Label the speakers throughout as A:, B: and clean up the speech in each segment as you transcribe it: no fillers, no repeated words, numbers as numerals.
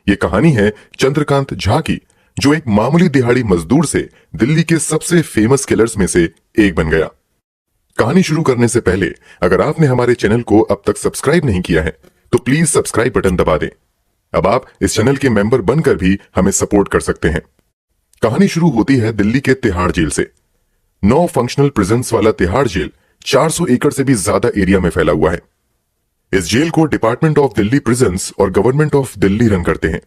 A: ये कहानी है चंद्रकांत झा की, जो एक मामूली दिहाड़ी मजदूर से दिल्ली के सबसे फेमस किलर्स में से एक बन गया। कहानी शुरू करने से पहले अगर आपने हमारे चैनल को अब तक सब्सक्राइब नहीं किया है तो प्लीज सब्सक्राइब बटन दबा दें। अब आप इस चैनल के मेंबर बनकर भी हमें सपोर्ट कर सकते हैं। कहानी शुरू होती है दिल्ली के तिहाड़ जेल से। 9 फंक्शनल प्रिजन्स वाला तिहाड़ जेल 400 एकड़ से भी ज्यादा एरिया में फैला हुआ है। इस जेल को डिपार्टमेंट ऑफ दिल्ली प्रिजन्स और गवर्नमेंट ऑफ दिल्ली रन करते हैं।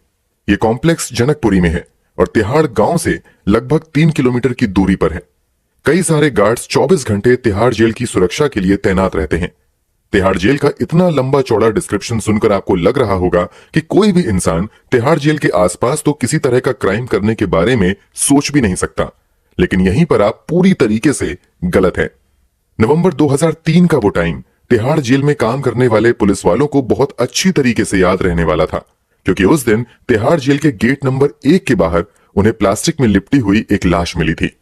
A: ये कॉम्प्लेक्स जनकपुरी में है और तिहाड़ गांव से लगभग 3 किलोमीटर की दूरी पर है। कई सारे गार्ड्स 24 घंटे तिहाड़ जेल की सुरक्षा के लिए तैनात रहते हैं। तिहाड़ जेल का इतना लंबा चौड़ा डिस्क्रिप्शन सुनकर आपको लग रहा होगा कि कोई भी इंसान तिहाड़ जेल के आसपास तो किसी तरह का क्राइम करने के बारे में सोच भी नहीं सकता, लेकिन यहीं पर आप पूरी तरीके से गलत हैं। नवंबर 2003 का वो टाइम तिहाड़ जेल में काम करने वाले पुलिस वालों को बहुत अच्छी तरीके से याद रहने वाला था, क्योंकि उस दिन तिहाड़ जेल के गेट नंबर 1 के बाहर उन्हें प्लास्टिक में लिपटी हुई एक लाश मिली थी।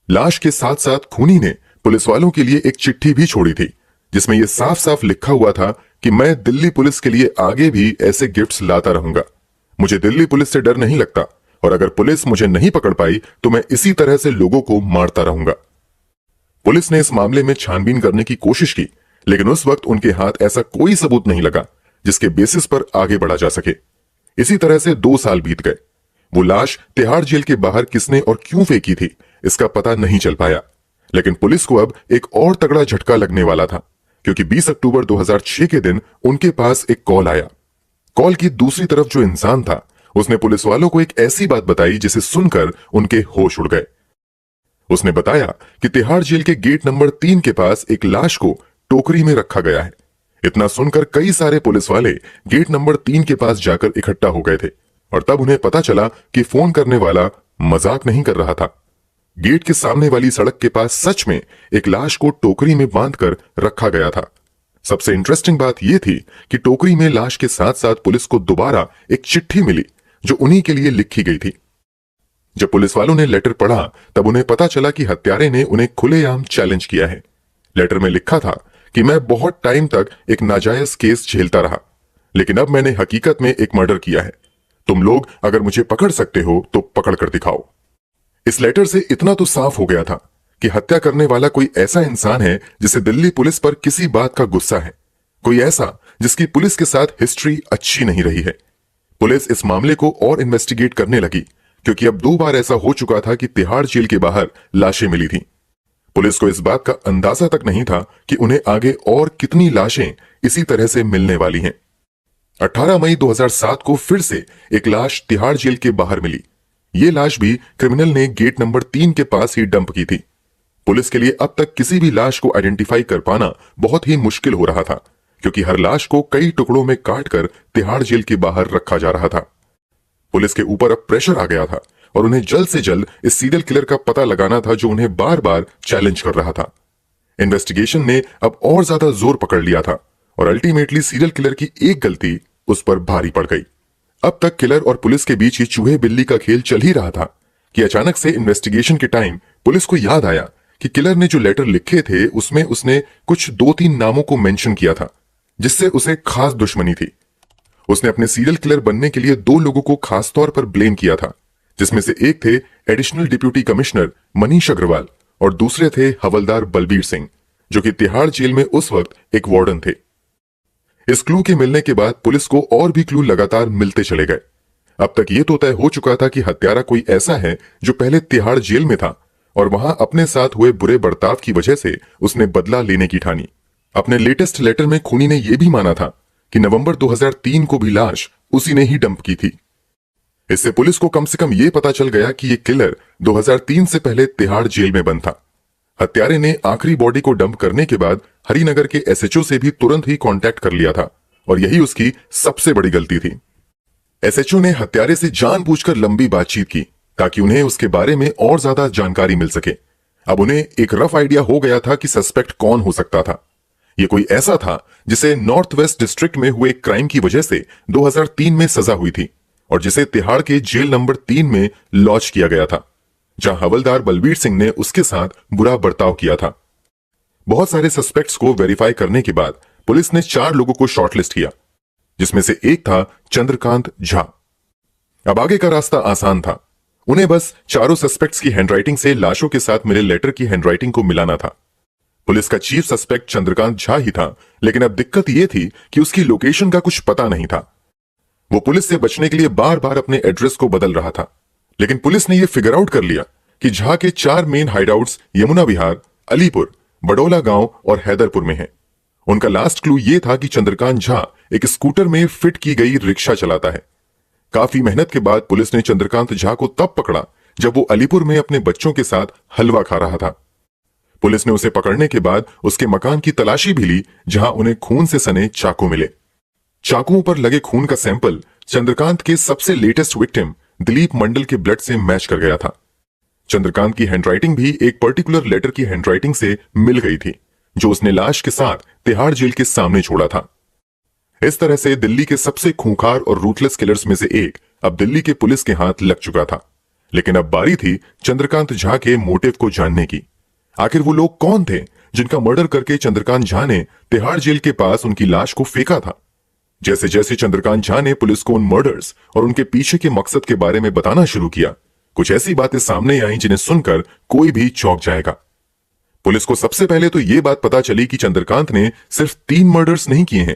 A: लाश के साथ साथ खूनी ने पुलिस वालों के लिए एक चिट्ठी भी छोड़ी थी, जिसमें यह साफ साफ लिखा हुआ था कि मैं दिल्ली पुलिस के लिए आगे भी ऐसे गिफ्ट्स लाता रहूंगा। मुझे दिल्ली पुलिस से डर नहीं लगता और अगर पुलिस मुझे नहीं पकड़ पाई तो मैं इसी तरह से लोगों को मारता रहूंगा। पुलिस ने इस मामले में छानबीन करने की कोशिश की, लेकिन उस वक्त उनके हाथ ऐसा कोई सबूत नहीं लगा जिसके बेसिस पर आगे बढ़ा जा सके। इसी तरह से 2 साल बीत गए। वो लाश तिहाड़ जेल के बाहर किसने और क्यों फेंकी थी इसका पता नहीं चल पाया, लेकिन पुलिस को अब एक और तगड़ा झटका लगने वाला था, क्योंकि 20 अक्टूबर 2006 के दिन उनके पास एक कॉल आया। कॉल की दूसरी तरफ जो इंसान था उसने पुलिस वालों को एक ऐसी बात बताई जिसे सुनकर उनके होश उड़ गए। उसने बताया कि तिहाड़ जेल के गेट नंबर 3 के पास एक लाश को टोकरी में रखा गया है। इतना सुनकर कई सारे पुलिस वाले गेट नंबर 3 के पास जाकर इकट्ठा हो गए थे और तब उन्हें पता चला कि फोन करने वाला मजाक नहीं कर रहा था। गेट के सामने वाली सड़क के पास सच में एक लाश को टोकरी में बांधकर रखा गया था। सबसे इंटरेस्टिंग बात यह थी कि टोकरी में लाश के साथ साथ पुलिस को दोबारा एक चिट्ठी मिली जो उन्हीं के लिए लिखी गई थी। जब पुलिस वालों ने लेटर पढ़ा तब उन्हें पता चला कि हत्यारे ने उन्हें खुलेआम चैलेंज किया है। लेटर में लिखा था कि मैं बहुत टाइम तक एक नाजायज केस झेलता रहा, लेकिन अब मैंने हकीकत में एक मर्डर किया है। तुम लोग अगर मुझे पकड़ सकते हो तो पकड़ कर दिखाओ। इस लेटर से इतना तो साफ हो गया था कि हत्या करने वाला कोई ऐसा इंसान है जिसे दिल्ली पुलिस पर किसी बात का गुस्सा है, कोई ऐसा जिसकी पुलिस के साथ हिस्ट्री अच्छी नहीं रही है। पुलिस इस मामले को और इन्वेस्टिगेट करने लगी, क्योंकि अब 2 बार ऐसा हो चुका था कि तिहाड़ जेल के बाहर लाशें मिली थी। पुलिस को इस बात का अंदाजा तक नहीं था कि उन्हें आगे और कितनी लाशें इसी तरह से मिलने वाली हैं। 18 मई 2007 को फिर से एक लाश तिहाड़ जेल के बाहर मिली। ये लाश भी क्रिमिनल ने गेट नंबर 3 के पास ही डंप की थी। पुलिस के लिए अब तक किसी भी लाश को आइडेंटिफाई कर पाना बहुत ही मुश्किल हो रहा था, क्योंकि हर लाश को कई टुकड़ों में काटकर तिहाड़ जेल के बाहर रखा जा रहा था। पुलिस के ऊपर अब प्रेशर आ गया था और उन्हें जल्द से जल्द इस सीरियल किलर का पता लगाना था जो उन्हें बार बार चैलेंज कर रहा था। इन्वेस्टिगेशन ने अब और ज्यादा जोर पकड़ लिया था और अल्टीमेटली सीरियल किलर की एक गलती उस पर भारी पड़ गई। अब तक किलर और पुलिस के बीच ये चूहे बिल्ली का खेल चल ही रहा था कि अचानक से इन्वेस्टिगेशन के टाइम पुलिस को याद आया कि किलर ने जो लेटर लिखे थे उसमें उसने कुछ 2-3 नामों को मेंशन किया था जिससे उसे खास दुश्मनी थी। उसने अपने सीरियल किलर बनने के लिए 2 लोगों को खास तौर पर ब्लेम किया था, जिसमें से एक थे additional deputy commissioner Manish Agarwal और दूसरे थे हवलदार बलबीर सिंह, जो कि तिहाड़ जेल में उस वक्त एक वार्डन थे। इस क्लू के मिलने के बाद पुलिस को और भी क्लू लगातार मिलते चले गए। अब तक ये तो तय हो चुका था कि हत्यारा कोई ऐसा है जो पहले तिहाड़ जेल में था और वहां अपने साथ हुए बुरे बर्ताव की वजह से उसने बदला लेने की ठानी। अपने लेटेस्ट लेटर में खूनी ने यह भी माना था कि नवंबर 2003 को भी लाश उसी ने ही डंप की थी। इससे पुलिस को कम से कम यह पता चल गया कि यह किलर 2003 से पहले तिहाड़ जेल में बंद था। हत्यारे ने आखिरी बॉडी को डंप करने के बाद हरिनगर के एसएचओ से भी तुरंत ही कांटेक्ट कर लिया था और यही उसकी सबसे बड़ी गलती थी। एसएचओ ने हत्यारे से जानबूझकर लंबी बातचीत की ताकि उन्हें उसके बारे में और ज्यादा जानकारी मिल सके। अब उन्हें एक रफ आइडिया हो गया था कि सस्पेक्ट कौन हो सकता था। यह कोई ऐसा था जिसे नॉर्थ वेस्ट डिस्ट्रिक्ट में हुए क्राइम की वजह से 2003 में सजा हुई थी और जिसे तिहाड़ के जेल नंबर 3 में लॉन्च किया गया था, जहां हवलदार बलबीर सिंह ने उसके साथ बुरा बर्ताव किया था। बहुत सारे सस्पेक्ट्स को वेरीफाई करने के बाद पुलिस ने 4 लोगों को शॉर्टलिस्ट किया, जिसमें से एक था चंद्रकांत झा। अब आगे का रास्ता आसान था। उन्हें बस चारों सस्पेक्ट्स की हैंडराइटिंग से लाशों के साथ मिले लेटर की हैंडराइटिंग को मिलाना था। पुलिस का चीफ सस्पेक्ट चंद्रकांत झा ही था, लेकिन अब दिक्कत यह थी कि उसकी लोकेशन का कुछ पता नहीं था। वो पुलिस से बचने के लिए बार बार अपने एड्रेस को बदल रहा था, लेकिन पुलिस ने यह फिगर आउट कर लिया कि झा के 4 मेन हाइडआउट्स यमुना विहार, अलीपुर, बडौला गांव और हैदरपुर में हैं। उनका लास्ट क्लू यह था कि चंद्रकांत झा एक स्कूटर में फिट की गई रिक्शा चलाता है। काफी मेहनत के बाद पुलिस ने चंद्रकांत झा को तब पकड़ा जब वो अलीपुर में अपने बच्चों के साथ हलवा खा रहा था। पुलिस ने उसे पकड़ने के बाद उसके मकान की तलाशी भी ली, जहां उन्हें खून से सने चाकू मिले। चाकुओं पर लगे खून का सैंपल चंद्रकांत के सबसे लेटेस्ट विक्टिम दिलीप मंडल के ब्लड से मैच कर गया था। चंद्रकांत की हैंडराइटिंग भी एक पर्टिकुलर लेटर की हैंडराइटिंग से मिल गई थी, जो उसने लाश के साथ तिहाड़ जेल के सामने छोड़ा था। इस तरह से दिल्ली के सबसे खूंखार और रूथलेस किलर्स में से एक अब दिल्ली के पुलिस के हाथ लग चुका था। लेकिन अब बारी थी चंद्रकांत झा के मोटिव को जानने की। आखिर वो लोग कौन थे जिनका मर्डर करके चंद्रकांत झा ने तिहाड़ जेल के पास उनकी लाश को फेंका था। जैसे जैसे चंद्रकांत झा ने पुलिस को उन मर्डर्स और उनके पीछे के मकसद के बारे में बताना शुरू किया, कुछ ऐसी बातें सामने आई जिन्हें सुनकर कोई भी चौंक जाएगा। पुलिस को सबसे पहले तो यह बात पता चली कि चंद्रकांत ने सिर्फ 3 मर्डर्स नहीं किए हैं।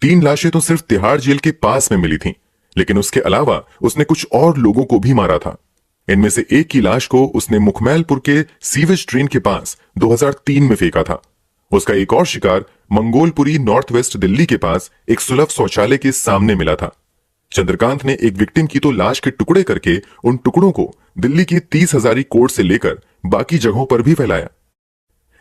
A: 3 लाशें तो सिर्फ तिहाड़ जेल के पास में मिली थीं, लेकिन उसके अलावा उसने कुछ और लोगों को भी मारा था। इनमें से एक की लाश को उसने मुखमैलपुर के सीवेज ट्रेन के पास 2003 में फेंका था। उसका एक और शिकार मंगोलपुरी नॉर्थ वेस्ट दिल्ली के पास एक सुलभ शौचालय के सामने मिला था। चंद्रकांत ने एक विक्टिम की तो लाश के टुकड़े करके उन टुकड़ों को दिल्ली की 30 हजारी कोर्ट से लेकर बाकी जगहों पर भी फैलाया।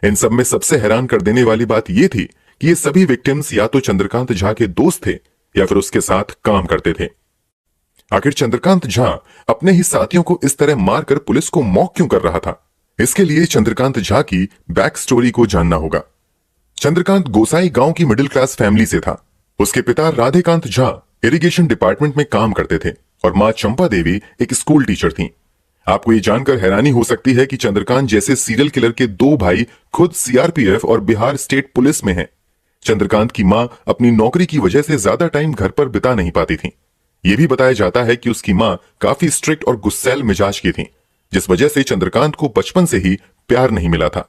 A: इन सब में सबसे हैरान कर देने वाली बात यह थी कि ये सभी विक्टिम्स या तो चंद्रकांत झा के दोस्त थे या फिर उसके साथ काम करते थे। आखिर चंद्रकांत झा अपने ही साथियों को इस तरह मारकर पुलिस को मॉक क्यों कर रहा था? इसके लिए चंद्रकांत झा की बैक स्टोरी को जानना होगा। चंद्रकांत गोसाई गांव की मिडिल क्लास फैमिली से था। उसके पिता राधेकांत झा इरिगेशन डिपार्टमेंट में काम करते थे और मां चंपा देवी एक स्कूल टीचर थीं। आपको ये जानकर हैरानी हो सकती है कि चंद्रकांत जैसे सीरियल किलर के 2 भाई खुद सीआरपीएफ और बिहार स्टेट पुलिस में हैं। चंद्रकांत की मां अपनी नौकरी की वजह से ज्यादा टाइम घर पर बिता नहीं पाती थीं। यह भी बताया जाता है कि उसकी मां काफी स्ट्रिक्ट और गुस्सैल मिजाज की थीं, जिस वजह से चंद्रकांत को बचपन से ही प्यार नहीं मिला था।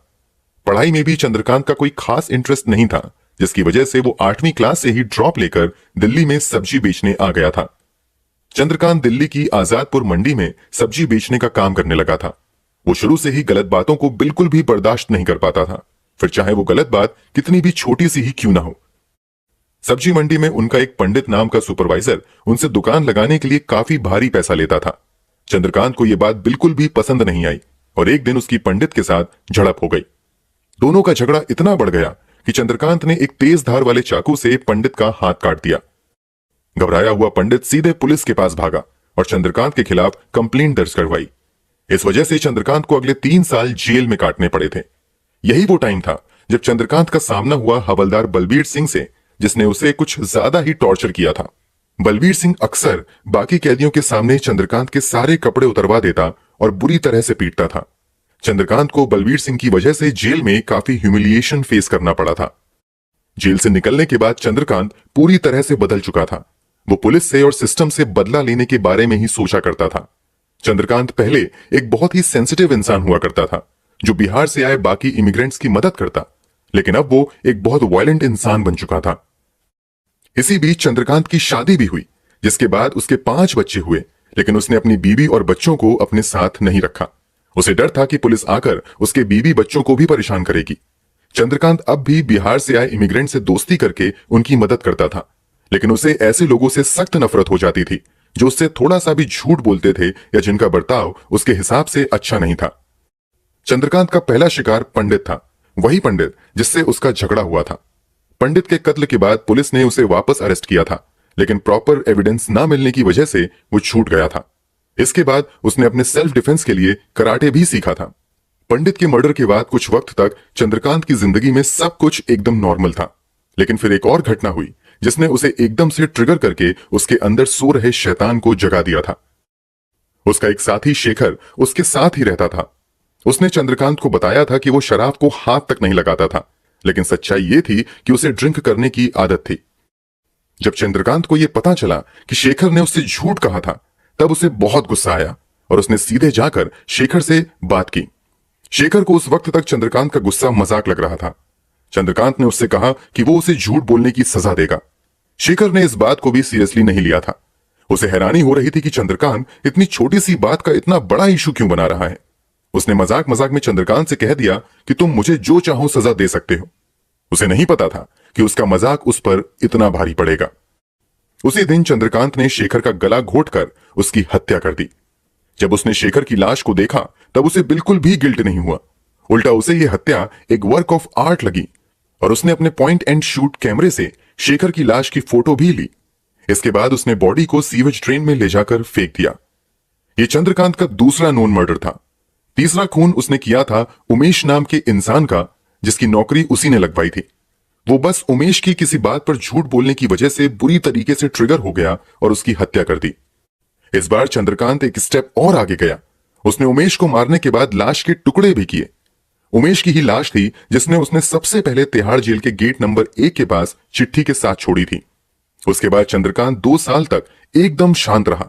A: पढ़ाई में भी चंद्रकांत का कोई खास इंटरेस्ट नहीं था, जिसकी वजह से वो 8वीं क्लास से ही ड्रॉप लेकर दिल्ली में सब्जी बेचने आ गया था। चंद्रकांत दिल्ली की आजादपुर मंडी में सब्जी बेचने का काम करने लगा था। वो शुरू से ही गलत बातों को बिल्कुल भी बर्दाश्त नहीं कर पाता था, फिर चाहे वो गलत बात कितनी भी छोटी सी ही क्यों ना हो। सब्जी मंडी में उनका एक पंडित नाम का सुपरवाइजर उनसे दुकान लगाने के लिए काफी भारी पैसा लेता था। चंद्रकांत को यह बात बिल्कुल भी पसंद नहीं आई और एक दिन उसकी पंडित के साथ झड़प हो गई। दोनों का झगड़ा इतना बढ़ गया कि चंद्रकांत ने एक तेज धार वाले चाकू से पंडित का हाथ काट दिया। घबराया हुआ पंडित सीधे पुलिस के पास भागा और चंद्रकांत के खिलाफ कंप्लेंट दर्ज करवाई। इस वजह से चंद्रकांत को अगले 3 साल जेल में काटने पड़े थे। यही वो टाइम था जब चंद्रकांत का सामना हुआ हवलदार बलबीर सिंह से, जिसने उसे कुछ ज्यादा ही टॉर्चर किया था। बलबीर सिंह अक्सर बाकी कैदियों के सामने चंद्रकांत के सारे कपड़े उतरवा देता और बुरी तरह से पीटता था। चंद्रकांत को बलबीर सिंह की वजह से जेल में काफी ह्यूमिलिएशन फेस करना पड़ा था। जेल से निकलने के बाद चंद्रकांत पूरी तरह से बदल चुका था। वो पुलिस से और सिस्टम से बदला लेने के बारे में ही सोचा करता था। चंद्रकांत पहले एक बहुत ही सेंसिटिव इंसान हुआ करता था, जो बिहार से आए बाकी इमिग्रेंट्स की मदद करता, लेकिन अब वो एक बहुत वायलेंट इंसान बन चुका था। इसी बीच चंद्रकांत की शादी भी हुई, जिसके बाद उसके 5 बच्चे हुए, लेकिन उसने अपनी बीवी और बच्चों को अपने साथ नहीं रखा। उसे डर था कि पुलिस आकर उसके बीवी बच्चों को भी परेशान करेगी। चंद्रकांत अब भी बिहार से आए इमिग्रेंट से दोस्ती करके उनकी मदद करता था, लेकिन उसे ऐसे लोगों से सख्त नफरत हो जाती थी जो उससे थोड़ा सा भी झूठ बोलते थे या जिनका बर्ताव उसके हिसाब से अच्छा नहीं था। चंद्रकांत का पहला शिकार पंडित था, वही पंडित जिससे उसका झगड़ा हुआ था। पंडित के कत्ल के बाद पुलिस ने उसे वापस अरेस्ट किया था, लेकिन प्रॉपर एविडेंस ना मिलने की वजह से वो छूट गया था। इसके बाद उसने अपने सेल्फ डिफेंस के लिए कराटे भी सीखा था। पंडित के मर्डर के बाद कुछ वक्त तक चंद्रकांत की जिंदगी में सब कुछ एकदम नॉर्मल था, लेकिन फिर एक और घटना हुई जिसने उसे एकदम से ट्रिगर करके उसके अंदर सो रहे शैतान को जगा दिया था। उसका एक साथी शेखर उसके साथ ही रहता था। उसने चंद्रकांत को बताया था कि वो शराब को हाथ तक नहीं लगाता था, लेकिन सच्चाई ये थी कि उसे ड्रिंक करने की आदत थी। जब चंद्रकांत को यह पता चला कि शेखर ने उससे झूठ कहा था, तब उसे बहुत गुस्सा आया और उसने सीधे जाकर शेखर से बात की। शेखर को उस वक्त तक चंद्रकांत का गुस्सा मजाक लग रहा था। चंद्रकांत ने उससे कहा कि वो उसे झूठ बोलने की सजा देगा। शेखर ने इस बात को भी सीरियसली नहीं लिया था। उसे हैरानी हो रही थी कि चंद्रकांत इतनी छोटी सी बात का इतना बड़ा इशू क्यों बना रहा है। उसने मजाक मजाक में चंद्रकांत से कह दिया कि तुम मुझे जो चाहो सजा दे सकते हो। उसे नहीं पता था कि उसका मजाक उस पर इतना भारी पड़ेगा। उसी दिन चंद्रकांत ने शेखर का गला घोंटकर उसकी हत्या कर दी। जब उसने शेखर की लाश को देखा तब उसे बिल्कुल भी गिल्ट नहीं हुआ। उल्टा उसे यह हत्या एक वर्क ऑफ आर्ट लगी और उसने अपने पॉइंट एंड शूट कैमरे से शेखर की लाश की फोटो भी ली। इसके बाद उसने बॉडी को सीवेज ड्रेन में ले जाकर फेंक दिया। यह चंद्रकांत का दूसरा नोन मर्डर था। तीसरा खून उसने किया था उमेश नाम के इंसान का, जिसकी नौकरी उसी ने लगवाई थी। वो बस उमेश की किसी बात पर झूठ बोलने की वजह से बुरी तरीके से ट्रिगर हो गया और उसकी हत्या कर दी। इस बार चंद्रकांत एक स्टेप और आगे गया। उसने उमेश को मारने के बाद लाश के टुकड़े भी किए। उमेश की ही लाश थी जिसने उसने सबसे पहले तिहाड़ जेल के गेट नंबर 1 के पास चिट्ठी के साथ छोड़ी थी। उसके बाद चंद्रकांत 2 साल तक एकदम शांत रहा,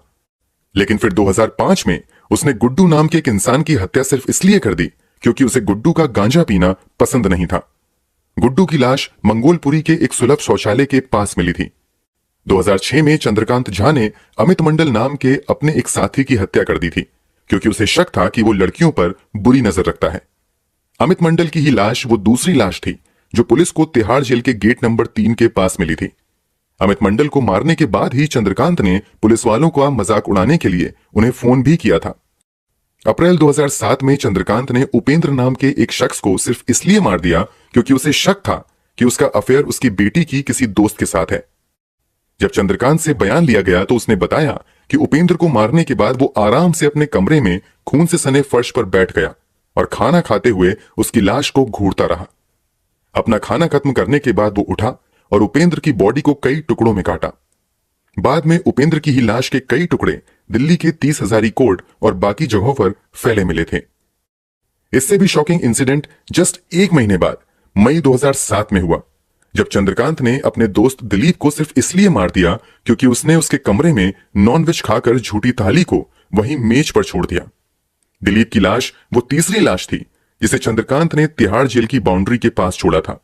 A: लेकिन फिर 2005 में उसने गुड्डू नाम के एक इंसान की हत्या सिर्फ इसलिए कर दी क्योंकि उसे गुड्डू का गांजा पीना पसंद नहीं था। गुड्डू की लाश मंगोलपुरी के एक सुलभ शौचालय के पास मिली थी। 2006 में चंद्रकांत झा ने अमित मंडल नाम के अपने एक साथी की हत्या कर दी थी क्योंकि उसे शक था कि वो लड़कियों पर बुरी नजर रखता है। अमित मंडल की ही लाश वो दूसरी लाश थी जो पुलिस को तिहाड़ जेल के गेट नंबर 3 के पास मिली थी। अमित मंडल को मारने के बाद ही चंद्रकांत ने पुलिस वालों का मजाक उड़ाने के लिए उन्हें फोन भी किया था। अप्रैल 2007 में चंद्रकांत ने उपेंद्र नाम के एक शख्स को सिर्फ इसलिए मार दिया क्योंकि उसे शक था कि उसका अफेयर उसकी बेटी की किसी दोस्त के साथ है। जब चंद्रकांत से बयान लिया गया तो उसने बताया कि उपेंद्र को मारने के बाद वो आराम से अपने कमरे में खून से सने फर्श पर बैठ गया और खाना खाते हुए उसकी लाश को घूरता रहा। अपना खाना खत्म करने के बाद वो उठा और उपेंद्र की बॉडी को कई टुकड़ों में काटा। बाद में उपेंद्र की ही लाश के कई टुकड़े दिल्ली के 30 हजारी कोर्ट और बाकी जगहों पर फैले मिले थे। इससे भी शॉकिंग इंसिडेंट जस्ट 1 महीने बाद मई 2007 में हुआ, जब चंद्रकांत ने अपने दोस्त दिलीप को सिर्फ इसलिए मार दिया क्योंकि उसने उसके कमरे में नॉनवेज खाकर झूठी थाली को वहीं मेज पर छोड़ दिया। दिलीप की लाश वो तीसरी लाश थी जिसे चंद्रकांत ने तिहाड़ जेल की बाउंड्री के पास छोड़ा था।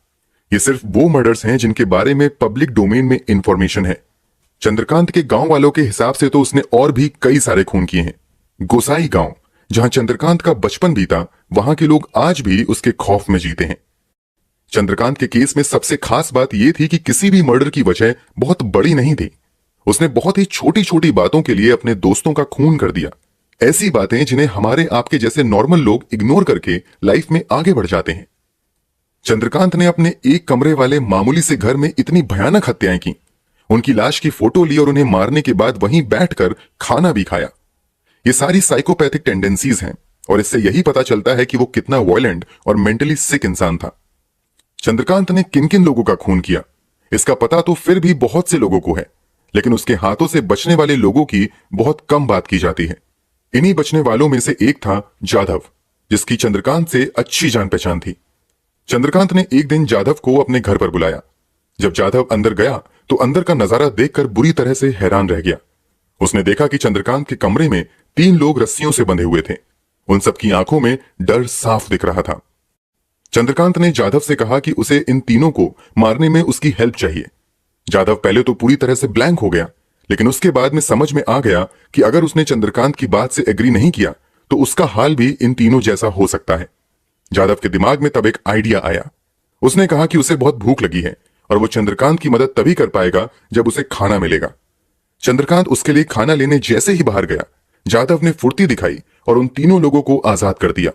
A: ये सिर्फ वो मर्डर्स हैं जिनके बारे में पब्लिक डोमेन में इंफॉर्मेशन है। चंद्रकांत के गांव वालों के हिसाब से तो उसने और भी कई सारे खून किए हैं। गोसाई गांव, जहां चंद्रकांत का बचपन बीता, वहां के लोग आज भी उसके खौफ में जीते हैं। चंद्रकांत के केस में सबसे खास बात यह थी कि किसी भी मर्डर की वजह बहुत बड़ी नहीं थी। उसने बहुत ही छोटी छोटी बातों के लिए अपने दोस्तों का खून कर दिया। ऐसी बातें जिन्हें हमारे आपके जैसे नॉर्मल लोग इग्नोर करके लाइफ में आगे बढ़ जाते हैं। चंद्रकांत ने अपने एक कमरे वाले मामूली से घर में इतनी भयानक हत्याएं की। उनकी लाश की फोटो ली और उन्हें मारने के बाद वहीं बैठकर खाना भी खाया। ये सारी साइकोपैथिक टेंडेंसीज हैं और इससे यही पता चलता है कि वो कितना वायलेंट और मेंटली सिक इंसान था। चंद्रकांत ने किन किन लोगों का खून किया इसका पता तो फिर भी बहुत से लोगों को है, लेकिन उसके हाथों से बचने वाले लोगों की बहुत कम बात की जाती है। इन्हीं बचने वालों में से एक था जाधव, जिसकी चंद्रकांत से अच्छी जान पहचान थी। चंद्रकांत ने एक दिन जाधव को अपने घर पर बुलाया। जब जाधव अंदर गया तो अंदर का नजारा देखकर बुरी तरह से हैरान रह गया। उसने देखा कि चंद्रकांत के कमरे में 3 लोग रस्सियों से बंधे हुए थे। उन सबकी आंखों में डर साफ दिख रहा था। चंद्रकांत ने जाधव से कहा कि उसे इन तीनों को मारने में उसकी हेल्प चाहिए। जाधव पहले तो पूरी तरह से ब्लैंक हो गया, लेकिन उसके बाद में समझ में आ गया कि अगर उसने चंद्रकांत की बात से एग्री नहीं किया तो उसका हाल भी इन तीनों जैसा हो सकता है। जाधव के दिमाग में तब एक आइडिया आया। उसने कहा कि उसे बहुत भूख लगी है और वो चंद्रकांत की मदद तभी कर पाएगा जब उसे खाना मिलेगा। चंद्रकांत उसके लिए खाना लेने जैसे ही बाहर गया, जाधव ने फुर्ती दिखाई और उन तीनों लोगों को आजाद कर दिया।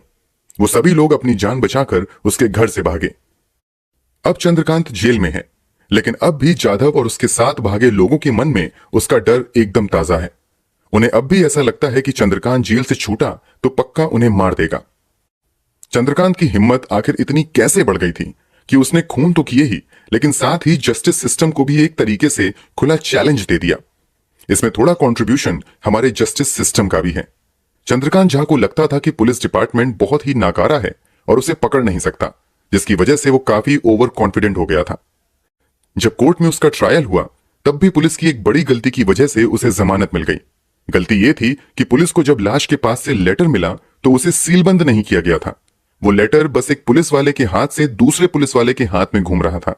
A: वो सभी लोग अपनी जान बचाकर उसके घर से भागे। अब चंद्रकांत जेल में है, लेकिन अब भी जाधव और उसके साथ भागे लोगों के मन में उसका डर एकदम ताजा है। उन्हें अब भी ऐसा लगता है कि चंद्रकांत जेल से छूटा तो पक्का उन्हें मार देगा। चंद्रकांत की हिम्मत आखिर इतनी कैसे बढ़ गई थी कि उसने खून तो किए ही, लेकिन साथ ही जस्टिस सिस्टम को भी एक तरीके से खुला चैलेंज दे दिया। इसमें थोड़ा कंट्रीब्यूशन हमारे जस्टिस सिस्टम का भी है। चंद्रकांत झा को लगता था कि पुलिस डिपार्टमेंट बहुत ही नाकारा है और उसे पकड़ नहीं सकता, जिसकी वजह से वो काफी ओवर कॉन्फिडेंट हो गया था। जब कोर्ट में उसका ट्रायल हुआ तब भी पुलिस की एक बड़ी गलती की वजह से उसे जमानत मिल गई। गलती ये थी कि पुलिस को जब लाश के पास से लेटर मिला तो उसे सीलबंद नहीं किया गया था। वो लेटर बस एक पुलिस वाले के हाथ से दूसरे पुलिस वाले के हाथ में घूम रहा था।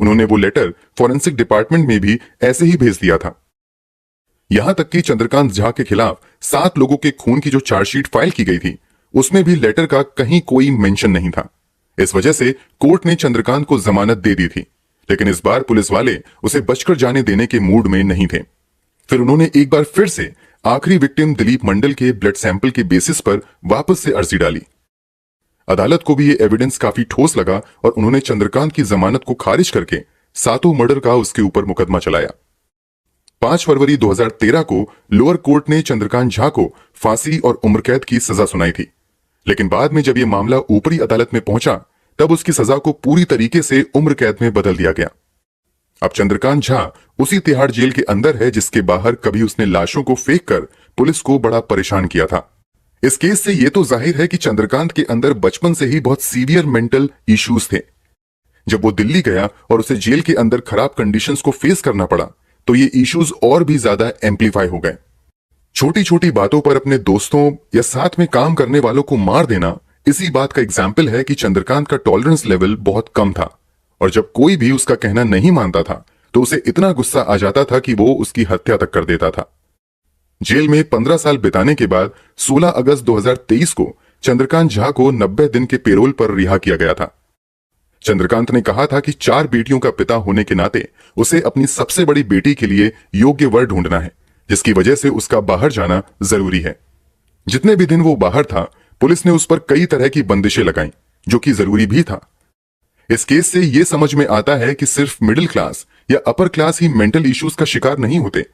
A: उन्होंने वो लेटर फॉरेंसिक डिपार्टमेंट में भी ऐसे ही भेज दिया था। यहां तक कि चंद्रकांत झा के खिलाफ 7 लोगों के खून की जो चार्जशीट फाइल की गई थी उसमें भी लेटर का कहीं कोई मेंशन नहीं था। इस वजह से कोर्ट ने चंद्रकांत को जमानत दे दी थी, लेकिन इस बार पुलिस वाले उसे बचकर जाने देने के मूड में नहीं थे। फिर उन्होंने एक बार फिर से आखिरी विक्टिम दिलीप मंडल के ब्लड सैंपल के बेसिस पर वापस से अर्जी डाली। अदालत को भी ये एविडेंस काफी ठोस लगा और उन्होंने चंद्रकांत की जमानत को खारिज करके 7 मर्डर का उसके ऊपर मुकदमा चलाया। 5 फरवरी 2013 को लोअर कोर्ट ने चंद्रकांत झा को फांसी और उम्र कैद की सजा सुनाई थी, लेकिन बाद में जब यह मामला ऊपरी अदालत में पहुंचा तब उसकी सजा को पूरी तरीके से उम्र कैद में बदल दिया गया। अब चंद्रकांत झा उसी तिहाड़ जेल के अंदर है जिसके बाहर कभी उसने लाशों को फेंक कर पुलिस को बड़ा परेशान किया था। इस केस से यह तो जाहिर है कि चंद्रकांत के अंदर बचपन से ही बहुत सीवियर मेंटल इश्यूज थे। जब वो दिल्ली गया और उसे जेल के अंदर खराब कंडीशंस को फेस करना पड़ा तो ये इश्यूज और भी ज्यादा एम्पलीफाई हो गए। छोटी छोटी बातों पर अपने दोस्तों या साथ में काम करने वालों को मार देना इसी बात का एग्जाम्पल है कि चंद्रकांत का टॉलरेंस लेवल बहुत कम था, और जब कोई भी उसका कहना नहीं मानता था तो उसे इतना गुस्सा आ जाता था कि वो उसकी हत्या तक कर देता था। जेल में 15 साल बिताने के बाद 16 अगस्त 2023 को चंद्रकांत झा को 90 दिन के पेरोल पर रिहा किया गया था। चंद्रकांत ने कहा था कि 4 बेटियों का पिता होने के नाते उसे अपनी सबसे बड़ी बेटी के लिए योग्य वर ढूंढना है, जिसकी वजह से उसका बाहर जाना जरूरी है। जितने भी दिन वो बाहर था पुलिस ने उस पर कई तरह की बंदिशें लगाई, जो कि जरूरी भी था। इस केस से यह समझ में आता है कि सिर्फ मिडिल क्लास या अपर क्लास ही मेंटल इश्यूज का शिकार नहीं होते।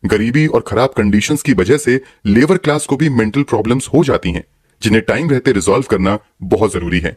A: गरीबी और खराब कंडीशंस की वजह से लेबर क्लास को भी मेंटल प्रॉब्लम्स हो जाती हैं, जिन्हें टाइम रहते रिजॉल्व करना बहुत जरूरी है।